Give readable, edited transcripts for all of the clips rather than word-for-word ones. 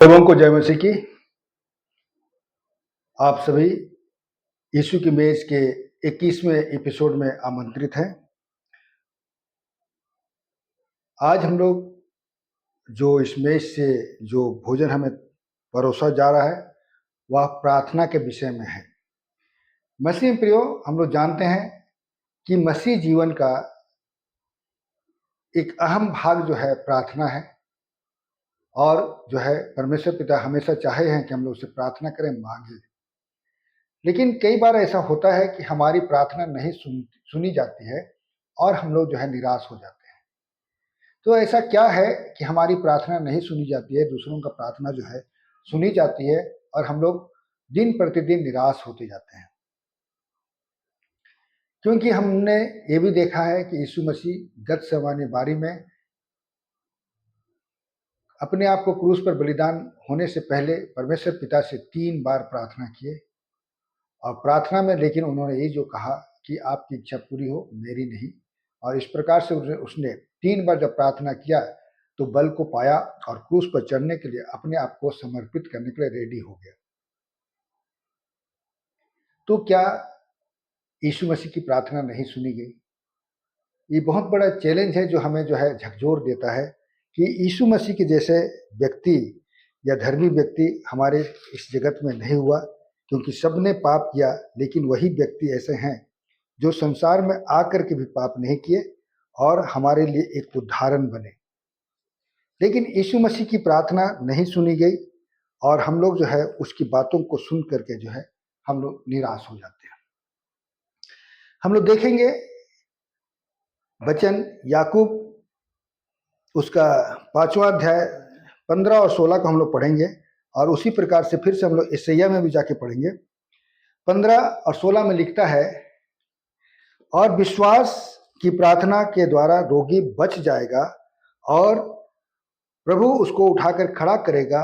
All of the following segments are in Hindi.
लोगों को जय मसीह की। आप सभी यीशु की मेज के 21वें एपिसोड में आमंत्रित हैं। आज हम लोग जो इस मेज से जो भोजन हमें परोसा जा रहा है वह प्रार्थना के विषय में है। मसीह प्रियो, हम लोग जानते हैं कि मसीह जीवन का एक अहम भाग जो है प्रार्थना है, और जो है परमेश्वर पिता हमेशा चाहे हैं कि हम लोग उससे प्रार्थना करें, मांगे। लेकिन कई बार ऐसा होता है कि हमारी प्रार्थना नहीं सुनी जाती है और हम लोग जो है निराश हो जाते हैं। तो ऐसा क्या है कि हमारी प्रार्थना नहीं सुनी जाती है, दूसरों का प्रार्थना जो है सुनी जाती है और हम लोग दिन प्रतिदिन निराश होते जाते हैं? क्योंकि हमने ये भी देखा है कि यीशु मसीह गतसेमानी बारी में अपने आप को क्रूस पर बलिदान होने से पहले परमेश्वर पिता से 3 बार प्रार्थना किए, और प्रार्थना में लेकिन उन्होंने ये जो कहा कि आपकी इच्छा पूरी हो, मेरी नहीं। और इस प्रकार से उसने 3 बार जब प्रार्थना किया तो बल को पाया और क्रूस पर चढ़ने के लिए अपने आप को समर्पित करने के लिए रेडी हो गया। तो क्या यीशु मसीह की प्रार्थना नहीं सुनी गई? ये बहुत बड़ा चैलेंज है जो हमें जो है झकझोर देता है कि यीशु मसीह के जैसे व्यक्ति या धर्मी व्यक्ति हमारे इस जगत में नहीं हुआ, क्योंकि सबने पाप किया। लेकिन वही व्यक्ति ऐसे हैं जो संसार में आकर के भी पाप नहीं किए और हमारे लिए एक उदाहरण बने। लेकिन यीशु मसीह की प्रार्थना नहीं सुनी गई और हम लोग जो है उसकी बातों को सुन करके जो है हम लोग निराश हो जाते हैं। हम लोग देखेंगे वचन याकूब उसका 5वां अध्याय 15 और 16 को हम लोग पढ़ेंगे, और उसी प्रकार से फिर से हम लोग यशायाह में भी जाके पढ़ेंगे। 15 और 16 में लिखता है, और विश्वास की प्रार्थना के द्वारा रोगी बच जाएगा और प्रभु उसको उठाकर खड़ा करेगा,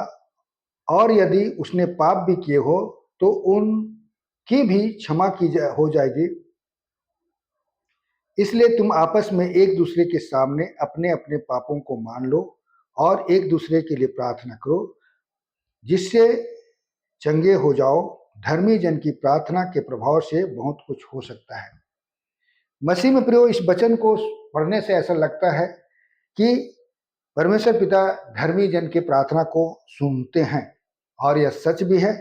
और यदि उसने पाप भी किए हो तो उनकी भी क्षमा हो जाएगी। इसलिए तुम आपस में एक दूसरे के सामने अपने अपने पापों को मान लो और एक दूसरे के लिए प्रार्थना करो, जिससे चंगे हो जाओ। धर्मी जन की प्रार्थना के प्रभाव से बहुत कुछ हो सकता है। मसीह में प्रियो, इस वचन को पढ़ने से ऐसा लगता है कि परमेश्वर पिता धर्मी जन की प्रार्थना को सुनते हैं, और यह सच भी है।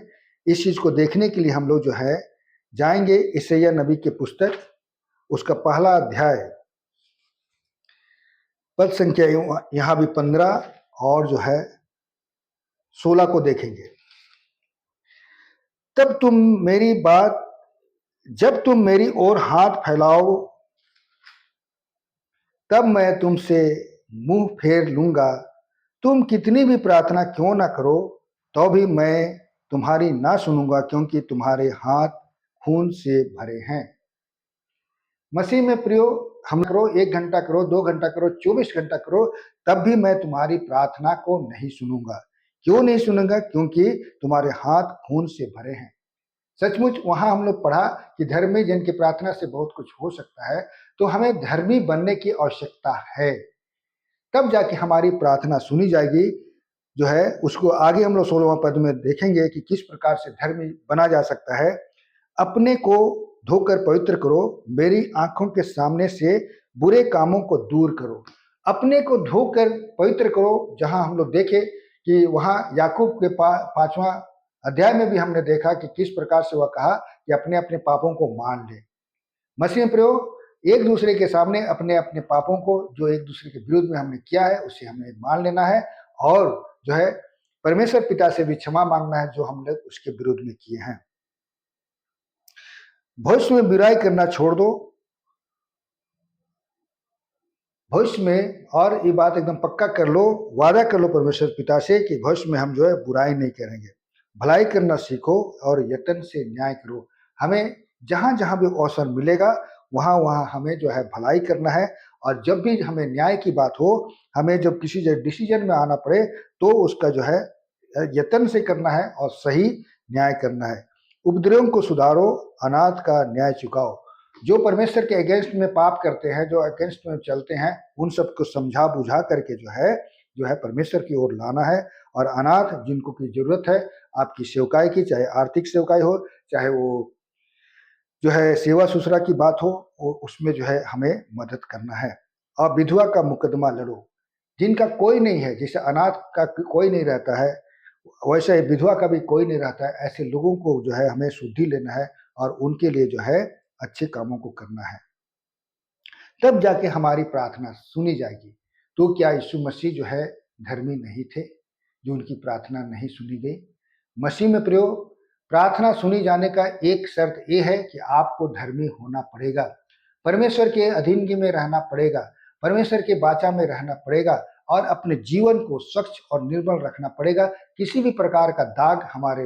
इस चीज को देखने के लिए हम लोग जो है जाएंगे यशायाह नबी की पुस्तक, उसका 1 अध्याय पद संख्या यहाँ भी 15 और जो है 16 को देखेंगे। जब तुम मेरी ओर हाथ फैलाओ, तब मैं तुमसे मुंह फेर लूंगा। तुम कितनी भी प्रार्थना क्यों ना करो तो भी मैं तुम्हारी ना सुनूंगा, क्योंकि तुम्हारे हाथ खून से भरे हैं। मसीह में प्रियो, हम करो 1 घंटा करो, 2 घंटा करो, 24 घंटा करो, तब भी मैं तुम्हारी प्रार्थना को नहीं सुनूंगा। क्यों नहीं सुनूंगा? क्योंकि तुम्हारे हाथ खून से भरे हैं। सचमुच वहां हम लोग पढ़ा कि धर्मी जन की प्रार्थना से बहुत कुछ हो सकता है। तो हमें धर्मी बनने की आवश्यकता है, तब जाके हमारी प्रार्थना सुनी जाएगी। जो है उसको आगे हम लोग 16वां पद में देखेंगे कि किस प्रकार से धर्मी बना जा सकता है। अपने को धोकर पवित्र करो, मेरी आंखों के सामने से बुरे कामों को दूर करो। अपने को धोकर पवित्र करो, जहां हम लोग देखे कि वहां याकूब के 5वां अध्याय में भी हमने देखा कि किस प्रकार से वह कहा कि अपने अपने पापों को मान ले। मसीह प्रयोग एक दूसरे के सामने अपने अपने पापों को, जो एक दूसरे के विरुद्ध में हमने किया है, उसे हमें मान लेना है, और जो है परमेश्वर पिता से भी क्षमा मांगना है जो हमने उसके विरुद्ध में किए हैं। भविष्य में बुराई करना छोड़ दो। भविष्य में, और ये बात एकदम पक्का कर लो, वादा कर लो परमेश्वर पिता से कि भविष्य में हम जो है बुराई नहीं करेंगे। भलाई करना सीखो और यत्न से न्याय करो। हमें जहां जहां भी अवसर मिलेगा वहां वहां हमें जो है भलाई करना है, और जब भी हमें न्याय की बात हो, हमें जब किसी डिसीजन में आना पड़े तो उसका जो है यत्न से करना है और सही न्याय करना है। उपद्रवियों को सुधारो, अनाथ का न्याय चुकाओ। जो परमेश्वर के अगेंस्ट में पाप करते हैं, जो अगेंस्ट में चलते हैं, उन सबको समझा बुझा करके जो है जो है परमेश्वर की ओर लाना है। और अनाथ जिनको की जरूरत है आपकी सेवकाई की, चाहे आर्थिक सेवकाई हो, चाहे वो जो है सेवा सुसरा की बात हो, उसमें जो है हमें मदद करना है। और विधवा का मुकदमा लड़ो, जिनका कोई नहीं है, जैसे अनाथ का कोई नहीं रहता है वैसे विधवा का भी कोई नहीं रहता है, ऐसे लोगों को जो है हमें शुद्धि लेना है और उनके लिए जो है अच्छे कामों को करना है, तब जाके हमारी प्रार्थना सुनी जाएगी। तो क्या यीशु मसीह जो है धर्मी नहीं थे जो उनकी प्रार्थना नहीं सुनी गई? मसीह में प्रियो, प्रार्थना सुनी जाने का एक शर्त ये है कि आपको धर्मी होना पड़ेगा, परमेश्वर के अधीनगी में रहना पड़ेगा, परमेश्वर के वाचा में रहना पड़ेगा और अपने जीवन को स्वच्छ और निर्मल रखना पड़ेगा। किसी भी प्रकार का दाग हमारे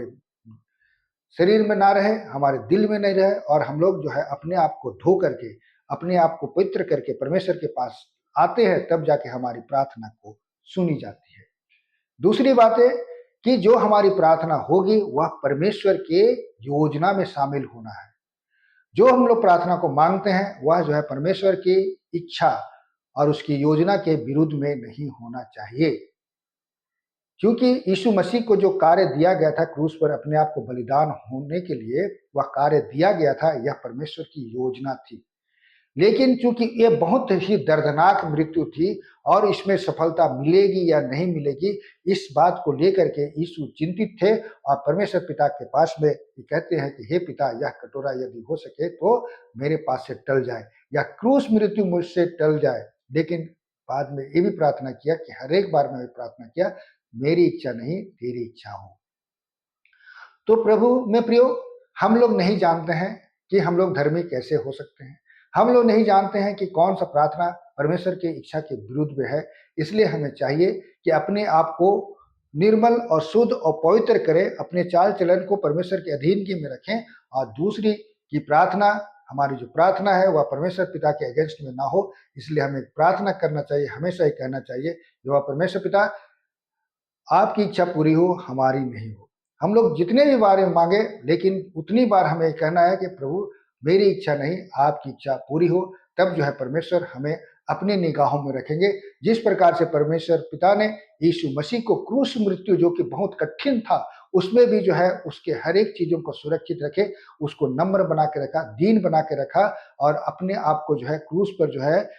शरीर में ना रहे, हमारे दिल में नहीं रहे, और हम लोग जो है अपने आप को धो करके, अपने आप को पवित्र करके परमेश्वर के पास आते हैं, तब जाके हमारी प्रार्थना को सुनी जाती है। दूसरी बात है कि जो हमारी प्रार्थना होगी वह परमेश्वर के योजना में शामिल होना है। जो हम लोग प्रार्थना को मांगते हैं वह जो है परमेश्वर की इच्छा और उसकी योजना के विरुद्ध में नहीं होना चाहिए, क्योंकि यीशु मसीह को जो कार्य दिया गया था क्रूस पर अपने आप को बलिदान होने के लिए, वह कार्य दिया गया था, यह परमेश्वर की योजना थी। लेकिन चूंकि ये बहुत ही दर्दनाक मृत्यु थी और इसमें सफलता मिलेगी या नहीं मिलेगी, इस बात को लेकर के यीशु चिंतित थे और परमेश्वर पिता के पास में ये कहते हैं कि हे पिता, यह कटोरा यदि हो सके तो मेरे पास से टल जाए, या क्रूस मृत्यु मुझसे टल जाए। लेकिन बाद में ये भी प्रार्थना किया कि हर एक बार में प्रार्थना किया, मेरी इच्छा नहीं तेरी इच्छा हो। तो प्रभु में प्रियो, हम लोग नहीं जानते हैं कि हम लोग धर्मी कैसे हो सकते हैं, हम लोग नहीं जानते हैं कि कौन सा प्रार्थना परमेश्वर की इच्छा के विरुद्ध में है। इसलिए हमें चाहिए कि अपने आप को निर्मल और शुद्ध और पवित्र करें, अपने चाल चलन को परमेश्वर के अधीनगी में रखें, और दूसरी की प्रार्थना, हमारी जो प्रार्थना है वह परमेश्वर पिता के अगेंस्ट में ना हो। इसलिए हमें प्रार्थना करना चाहिए, हमेशा ही कहना चाहिए कि वह परमेश्वर पिता आपकी इच्छा पूरी हो, हमारी नहीं हो। हम लोग जितने भी बार मांगे, लेकिन उतनी बार हमें कहना है कि प्रभु मेरी इच्छा नहीं आपकी इच्छा पूरी हो। तब जो है परमेश्वर हमें अपने निगाहों में रखेंगे। जिस प्रकार से परमेश्वर पिता ने यीशु मसीह को क्रूस मृत्यु जो कि बहुत कठिन था, उसमें भी जो है उसके हर एक चीजों को सुरक्षित रखे, उसको नम्र बना के रखा, दीन बना के रखा, और अपने आप को जो है क्रूस पर जो है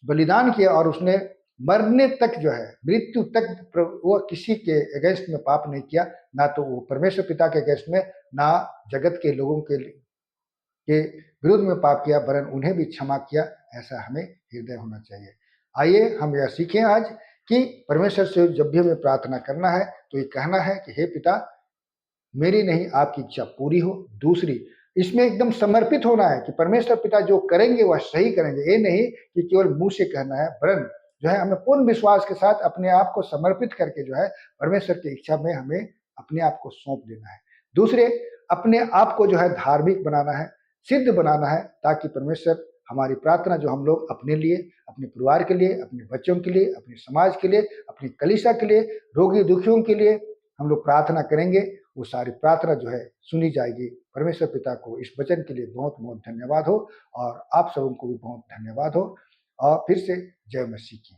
बलिदान किया, और उसने मरने तक जो है, मृत्यु तक वो किसी के अगेंस्ट में पाप नहीं किया, ना तो वो परमेश्वर पिता के अगेंस्ट में, ना जगत के लोगों के विरुद्ध में पाप किया, वरन उन्हें भी क्षमा किया। ऐसा हमें हृदय होना चाहिए। आइए हम यह सीखें आज कि परमेश्वर से जब भी हमें प्रार्थना करना है तो ये कहना है कि हे पिता, मेरी नहीं आपकी इच्छा पूरी हो। दूसरी, इसमें एकदम समर्पित होना है कि परमेश्वर पिता जो करेंगे वह सही करेंगे। ये नहीं कि केवल मुंह से कहना है, वरन जो है हमें पूर्ण विश्वास के साथ अपने आप को समर्पित करके जो है परमेश्वर की इच्छा में हमें अपने आप को सौंप देना है। दूसरे, अपने आप को जो है धार्मिक बनाना है, सिद्ध बनाना है, ताकि परमेश्वर हमारी प्रार्थना जो हम लोग अपने लिए, अपने परिवार के लिए, अपने बच्चों के लिए, अपने समाज के लिए, अपनी कलीसिया के लिए, रोगी दुखियों के लिए हम लोग प्रार्थना करेंगे, वो सारी प्रार्थना जो है सुनी जाएगी। परमेश्वर पिता को इस वचन के लिए बहुत बहुत धन्यवाद हो, और आप सबों को भी बहुत धन्यवाद हो। और फिर से जय मसीह की।